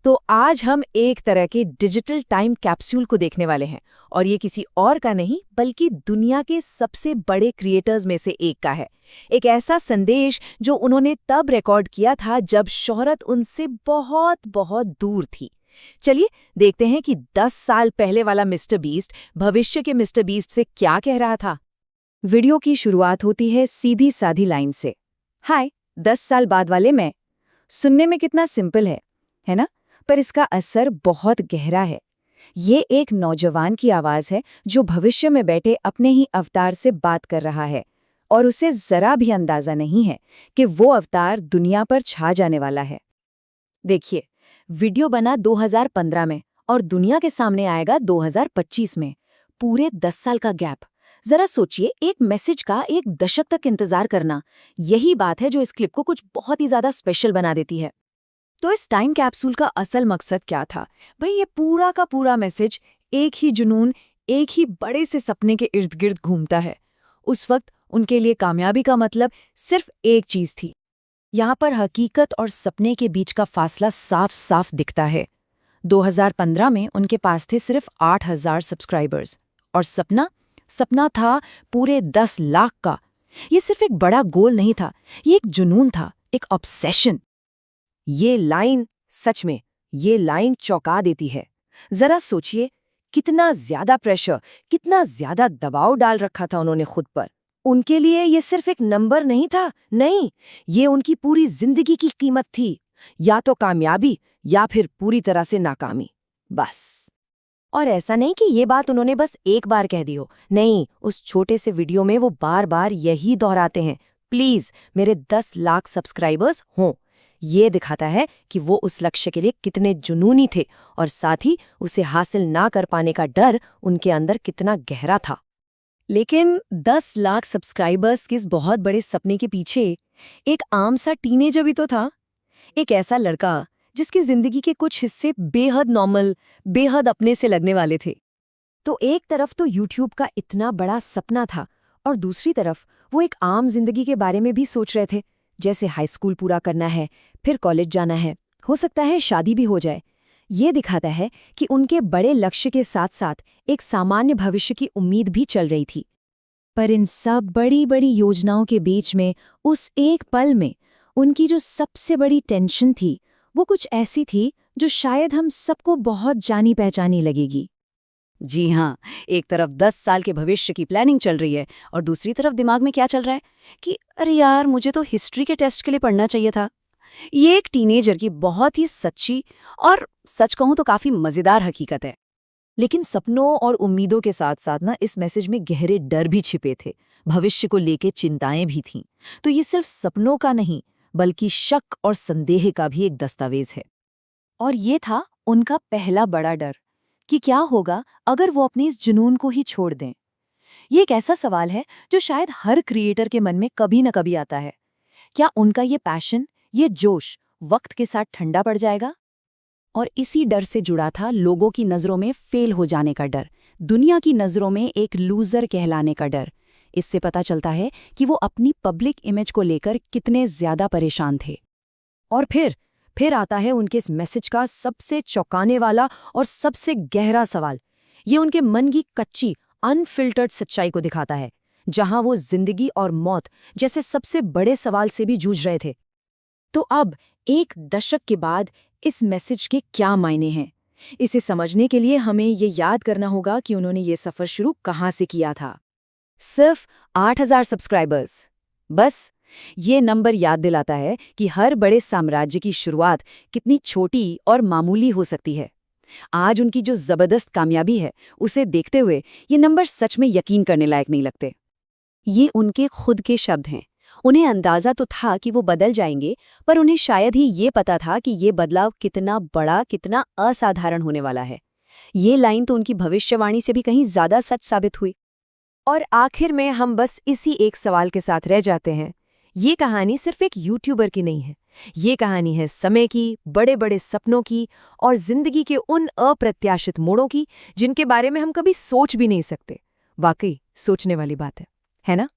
तो आज हम एक तरह के डिजिटल टाइम कैप्सूल को देखने वाले हैं और ये किसी और का नहीं बल्कि दुनिया के सबसे बड़े क्रिएटर्स में से एक का है। एक ऐसा संदेश जो उन्होंने तब रिकॉर्ड किया था जब शोहरत उनसे बहुत बहुत दूर थी। चलिए देखते हैं कि 10 साल पहले वाला मिस्टर बीस्ट भविष्य के मिस्टर बीस्ट से क्या कह रहा था। वीडियो की शुरुआत होती है सीधी साधी लाइन से, हाय 10 साल बाद वाले मैं। सुनने में कितना सिंपल है ना? पर इसका असर बहुत गहरा है। ये एक नौजवान की आवाज है जो भविष्य में बैठे अपने ही अवतार से बात कर रहा है और उसे जरा भी अंदाजा नहीं है कि वो अवतार दुनिया पर छा जाने वाला है। देखिए, वीडियो बना 2015 में और दुनिया के सामने आएगा 2025 में। पूरे 10 साल का गैप। जरा सोचिए, एक मैसेज का 1 दशक तक इंतजार करना, यही बात है जो इस क्लिप को कुछ बहुत ही ज्यादा स्पेशल बना देती है। तो इस टाइम कैप्सूल का असल मकसद क्या था? भाई, ये पूरा का पूरा मैसेज एक ही जुनून, एक ही बड़े से सपने के इर्द गिर्द घूमता है। उस वक्त उनके लिए कामयाबी का मतलब सिर्फ एक चीज थी। यहाँ पर हकीकत और सपने के बीच का फासला साफ साफ दिखता है। 2015 में उनके पास थे सिर्फ 8,000 सब्सक्राइबर्स और सपना था पूरे 10 लाख का। ये सिर्फ एक बड़ा गोल नहीं था, ये एक जुनून था, एक ऑब्सेशन। ये लाइन चौंका देती है। जरा सोचिए, कितना ज्यादा प्रेशर, कितना ज्यादा दबाव डाल रखा था उन्होंने खुद पर। उनके लिए ये सिर्फ एक नंबर नहीं था, नहीं, ये उनकी पूरी जिंदगी की कीमत थी। या तो कामयाबी या फिर पूरी तरह से नाकामी, बस। और ऐसा नहीं कि ये बात उन्होंने बस एक बार कह दी हो, नहीं, उस छोटे से वीडियो में वो बार बार यही दोहराते हैं, प्लीज मेरे 10 लाख सब्सक्राइबर्स हों। ये दिखाता है कि वो उस लक्ष्य के लिए कितने जुनूनी थे और साथ ही उसे हासिल ना कर पाने का डर उनके अंदर कितना गहरा था। लेकिन 10 लाख सब्सक्राइबर्स के इस बहुत बड़े सपने के पीछे एक आम सा टीनेजर भी तो था। एक ऐसा लड़का जिसकी जिंदगी के कुछ हिस्से बेहद नॉर्मल, बेहद अपने से लगने वाले थे। तो एक तरफ तो यूट्यूब का इतना बड़ा सपना था और दूसरी तरफ वो एक आम जिंदगी के बारे में भी सोच रहे थे, जैसे हाई स्कूल पूरा करना है, फिर कॉलेज जाना है, हो सकता है शादी भी हो जाए। ये दिखाता है कि उनके बड़े लक्ष्य के साथ साथ एक सामान्य भविष्य की उम्मीद भी चल रही थी। पर इन सब बड़ी बड़ी योजनाओं के बीच में उस एक पल में उनकी जो सबसे बड़ी टेंशन थी, वो कुछ ऐसी थी जो शायद हम सबको बहुत जानी पहचानी लगेगी। जी हाँ, एक तरफ 10 साल के भविष्य की प्लानिंग चल रही है और दूसरी तरफ दिमाग में क्या चल रहा है कि अरे यार, मुझे तो हिस्ट्री के टेस्ट के लिए पढ़ना चाहिए था। ये एक टीनेजर की बहुत ही सच्ची और सच कहूं तो काफी मजेदार हकीकत है। लेकिन सपनों और उम्मीदों के साथ साथ ना इस मैसेज में गहरे डर भी छिपे थे, भविष्य को लेके चिंताएं भी थीं। तो ये सिर्फ सपनों का नहीं बल्कि शक और संदेह का भी एक दस्तावेज है। और ये था उनका पहला बड़ा डर कि क्या होगा अगर वो अपनी इस जुनून को ही छोड़ दें। ये एक ऐसा सवाल है जो शायद हर क्रिएटर के मन में कभी न कभी आता है। क्या उनका ये पैशन, ये जोश वक्त के साथ ठंडा पड़ जाएगा? और इसी डर से जुड़ा था लोगों की नज़रों में फेल हो जाने का डर, दुनिया की नज़रों में एक लूजर कहलाने का डर। इससे पता चलता है कि वो अपनी पब्लिक इमेज को लेकर कितने ज्यादा परेशान थे। और फिर आता है उनके इस मैसेज का सबसे चौंकाने वाला और सबसे गहरा सवाल। ये उनके मन की कच्ची, अनफिल्टर्ड सच्चाई को दिखाता है, जहां वो जिंदगी और मौत जैसे सबसे बड़े सवाल से भी जूझ रहे थे। तो अब 1 दशक के बाद इस मैसेज के क्या मायने हैं? इसे समझने के लिए हमें ये याद करना होगा कि उन्होंने ये सफर शुरू कहाँ से किया था। सिर्फ 8,000 सब्सक्राइबर्स। बस ये नंबर याद दिलाता है कि हर बड़े साम्राज्य की शुरुआत कितनी छोटी और मामूली हो सकती है। आज उनकी जो जबरदस्त कामयाबी है, उसे देखते हुए ये नंबर सच में यकीन करने लायक नहीं लगते। ये उनके खुद के शब्द हैं। उन्हें अंदाजा तो था कि वो बदल जाएंगे, पर उन्हें शायद ही ये पता था कि ये बदलाव कितना बड़ा, कितना असाधारण होने वाला है। ये लाइन तो उनकी भविष्यवाणी से भी कहीं ज्यादा सच साबित हुई। और आखिर में हम बस इसी एक सवाल के साथ रह जाते हैं। ये कहानी सिर्फ एक यूट्यूबर की नहीं है। ये कहानी है समय की, बड़े बड़े सपनों की और जिंदगी के उन अप्रत्याशित मोड़ों की जिनके बारे में हम कभी सोच भी नहीं सकते। वाकई सोचने वाली बात है ना?